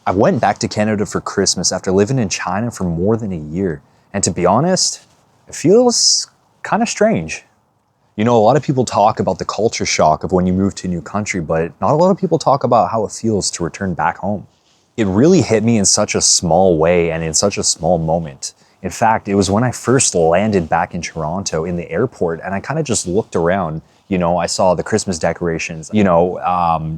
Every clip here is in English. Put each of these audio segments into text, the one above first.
I went back to Canada for Christmas after living in China for more than a year. And to be honest, it feels kind of strange. You know, a lot of people talk about the culture shock of when you move to a new country, but not a lot of people talk about how it feels to return back home. It really hit me in such a small way and in such a small moment. In fact, it was when I first landed back in Toronto in the airport and I kind of just looked around. You know, I saw the Christmas decorations,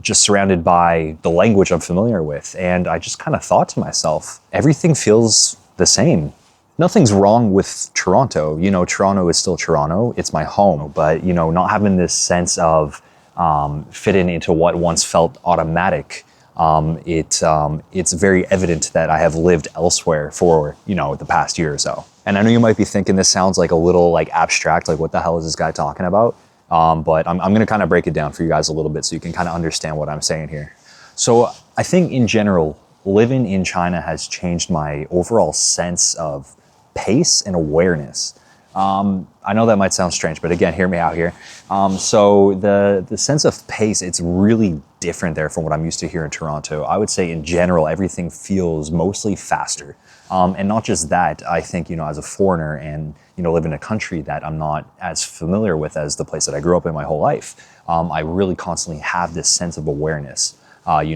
just surrounded by the language I'm familiar with. And I just kind of thought to myself, everything feels the same. Nothing's wrong with Toronto. You know, Toronto is still Toronto. It's my home. But, you know, not having this sense of fitting into what once felt automatic, it's very evident that I have lived elsewhere for, you know, the past year or so. And I know you might be thinking this sounds like a little like abstract, like what the hell is this guy talking about? But I'm going to kind of break it down for you guys a little bit so you can kind of understand what I'm saying here. So I think in general, living in China has changed my overall sense of pace and awareness. I know that might sound strange, but again, hear me out here. So the sense of pace, it's really different there from what I'm used to here in Toronto. I would say in general, everything feels mostly faster. And not just that, I think, you know, as a foreigner and, you know, live in a country that I'm not as familiar with as the place that I grew up in my whole life, I really constantly have this sense of awareness, of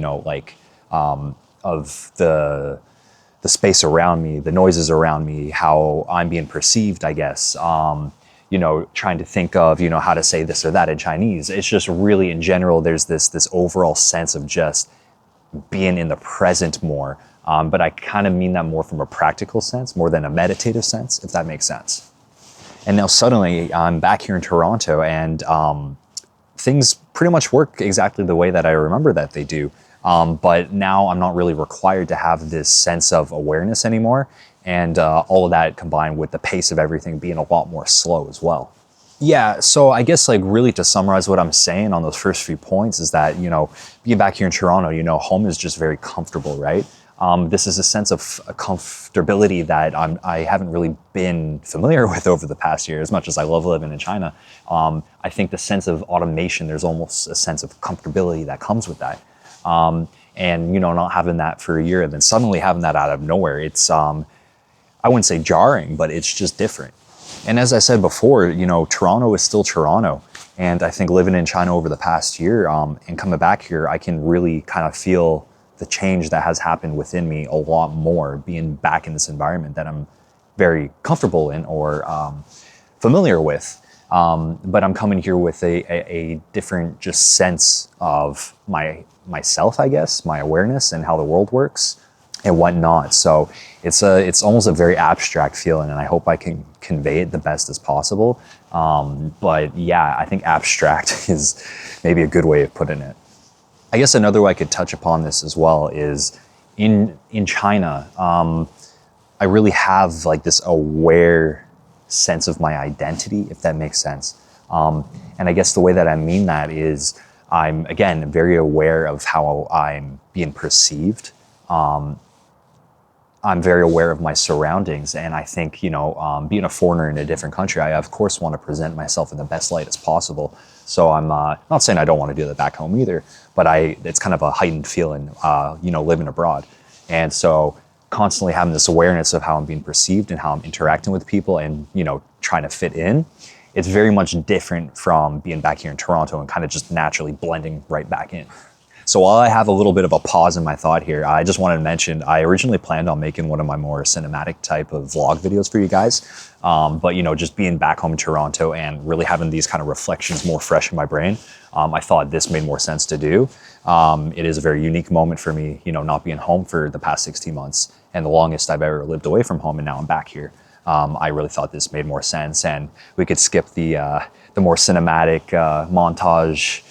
the space around me, the noises around me, how I'm being perceived, I guess. Trying to think of, you know, how to say this or that in Chinese. It's just really, in general, there's this overall sense of just being in the present more. But I kind of mean that more from a practical sense, more than a meditative sense, if that makes sense. And now suddenly I'm back here in Toronto and things pretty much work exactly the way that I remember that they do. But now I'm not really required to have this sense of awareness anymore. And all of that combined with the pace of everything being a lot more slow as well. Yeah, so I guess like really to summarize what I'm saying on those first few points is that, you know, being back here in Toronto, you know, home is just very comfortable, right? This is a sense of comfortability that I haven't really been familiar with over the past year, as much as I love living in China. I think the sense of automation, there's almost a sense of comfortability that comes with that. And, you know, not having that for a year and then suddenly having that out of nowhere, it's, I wouldn't say jarring, but it's just different. And as I said before, you know, Toronto is still Toronto. And I think living in China over the past year and coming back here, I can really kind of feel the change that has happened within me a lot more being back in this environment that I'm very comfortable in or familiar with. But I'm coming here with a different just sense of myself, I guess, my awareness and how the world works and whatnot. So it's almost a very abstract feeling, and I hope I can convey it the best as possible. But yeah, I think abstract is maybe a good way of putting it. I guess another way I could touch upon this as well is in China, I really have like this aware sense of my identity, if that makes sense. And I guess the way that I mean that is I'm, again, very aware of how I'm being perceived. I'm very aware of my surroundings. And I think, you know, being a foreigner in a different country, I of course want to present myself in the best light as possible. So I'm not saying I don't want to do that back home either, but it's kind of a heightened feeling, living abroad. And so constantly having this awareness of how I'm being perceived and how I'm interacting with people and, you know, trying to fit in, it's very much different from being back here in Toronto and kind of just naturally blending right back in. So while I have a little bit of a pause in my thought here, I just wanted to mention, I originally planned on making one of my more cinematic type of vlog videos for you guys. But, you know, just being back home in Toronto and really having these kind of reflections more fresh in my brain, I thought this made more sense to do. It is a very unique moment for me, you know, not being home for the past 16 months and the longest I've ever lived away from home, and now I'm back here. I really thought this made more sense, and we could skip the more cinematic montage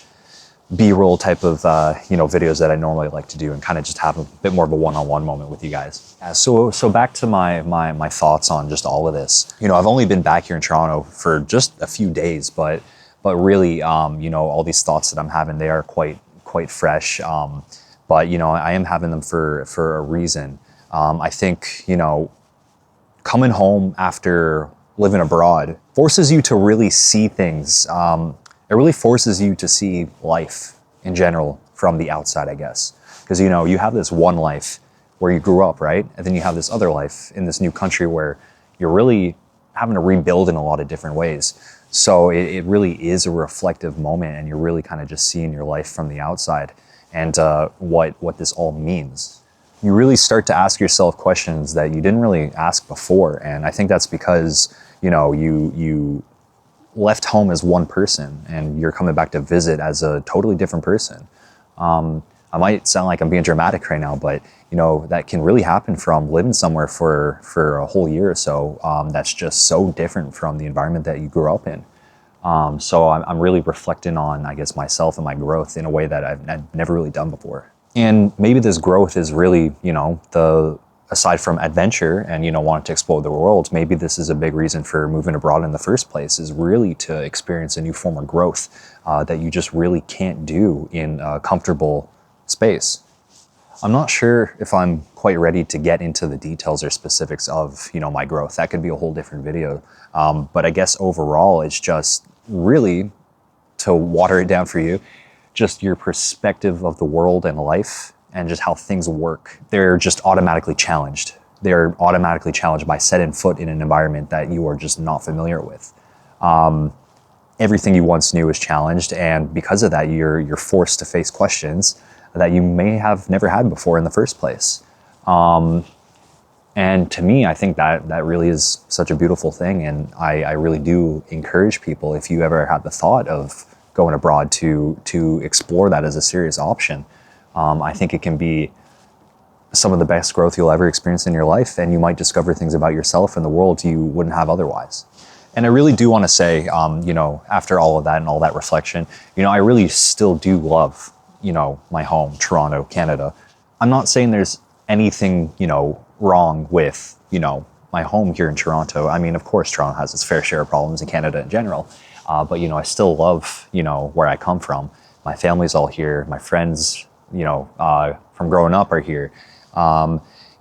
B-roll type of videos that I normally like to do and kind of just have a bit more of a one-on-one moment with you guys. So back to my thoughts on just all of this. You know, I've only been back here in Toronto for just a few days, but really, all these thoughts that I'm having, they are quite fresh. But you know, I am having them for a reason. I think, you know, coming home after living abroad forces you to really see things. It really forces you to see life in general from the outside, I guess. Because, you know, you have this one life where you grew up, right? And then you have this other life in this new country where you're really having to rebuild in a lot of different ways. So it really is a reflective moment, and you're really kind of just seeing your life from the outside and what this all means. You really start to ask yourself questions that you didn't really ask before. And I think that's because, you left home as one person and you're coming back to visit as a totally different person. I might sound like I'm being dramatic right now, but that can really happen from living somewhere for a whole year or so. That's just so different from the environment that you grew up in. So I'm really reflecting on, I guess, myself and my growth in a way that I've never really done before. And maybe this growth is really, aside from adventure and, wanting to explore the world, maybe this is a big reason for moving abroad in the first place, is really to experience a new form of growth that you just really can't do in a comfortable space. I'm not sure if I'm quite ready to get into the details or specifics of, my growth. That could be a whole different video. But I guess overall, it's just really, to water it down for you, just your perspective of the world and life and just how things work. They're just automatically challenged. They're automatically challenged by setting foot in an environment that you are just not familiar with. Everything you once knew is challenged, and because of that, you're forced to face questions that you may have never had before in the first place. And to me, I think that really is such a beautiful thing, and I really do encourage people, if you ever had the thought of going abroad, to explore that as a serious option. I think it can be some of the best growth you'll ever experience in your life, and you might discover things about yourself and the world you wouldn't have otherwise. And I really do want to say, after all of that and all that reflection, I really still do love, my home, Toronto, Canada. I'm not saying there's anything, wrong with, my home here in Toronto. I mean, of course, Toronto has its fair share of problems, in Canada in general. But, I still love, where I come from. My family's all here. My friends, from growing up are here.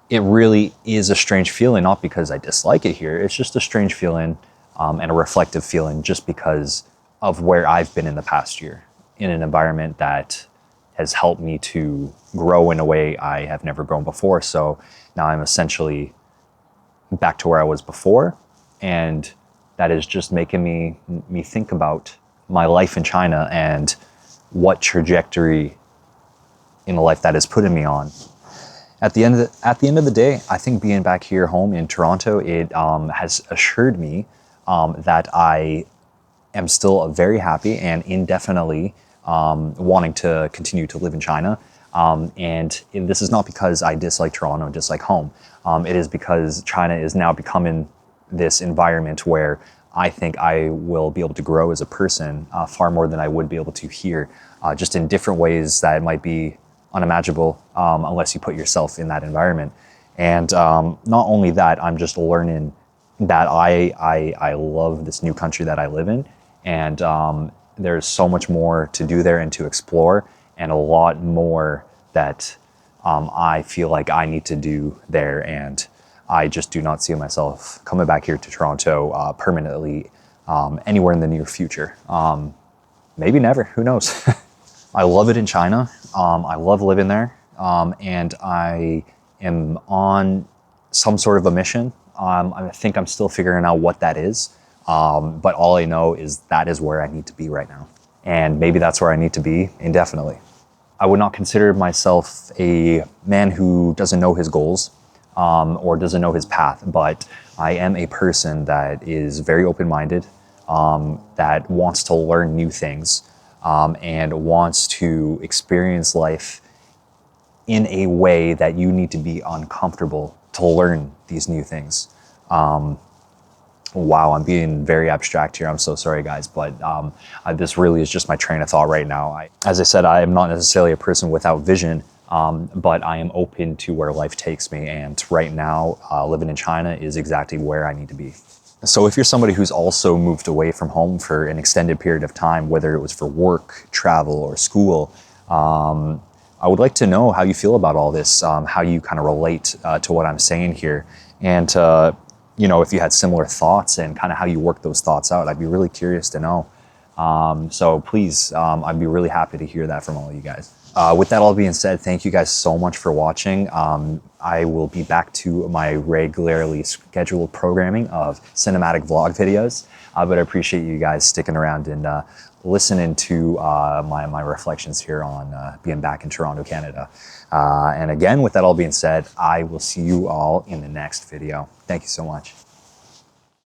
It really is a strange feeling, not because I dislike it here. It's just a strange feeling and a reflective feeling just because of where I've been in the past year, in an environment that has helped me to grow in a way I have never grown before. So now I'm essentially back to where I was before, and that is just making me think about my life in China and what trajectory in a life that is putting me on. At the end of the day, I think being back here home in Toronto, it has assured me that I am still very happy and indefinitely wanting to continue to live in China. And this is not because I dislike Toronto, dislike home. It is because China is now becoming this environment where I think I will be able to grow as a person far more than I would be able to here, just in different ways that might be unimaginable unless you put yourself in that environment. And not only that, I'm just learning that I love this new country that I live in, and there's so much more to do there and to explore, and a lot more that I feel like I need to do there, and I just do not see myself coming back here to Toronto permanently anywhere in the near future. Maybe never, who knows? I love it in China. I love living there, and I am on some sort of a mission. I think I'm still figuring out what that is, but all I know is that is where I need to be right now. And maybe that's where I need to be indefinitely. I would not consider myself a man who doesn't know his goals or doesn't know his path, but I am a person that is very open-minded, that wants to learn new things, and wants to experience life in a way that you need to be uncomfortable to learn these new things. Wow, I'm being very abstract here. I'm so sorry, guys, but this really is just my train of thought right now. As I said, I am not necessarily a person without vision, but I am open to where life takes me. And right now, living in China is exactly where I need to be. So if you're somebody who's also moved away from home for an extended period of time, whether it was for work, travel, or school, I would like to know how you feel about all this, how you kind of relate to what I'm saying here. And if you had similar thoughts and kind of how you work those thoughts out, I'd be really curious to know. So please, I'd be really happy to hear that from all of you guys. With that all being said, thank you guys so much for watching. I will be back to my regularly scheduled programming of cinematic vlog videos, but I appreciate you guys sticking around and listening to my reflections here on being back in Toronto, Canada. And again, with that all being said, I will see you all in the next video. Thank you so much.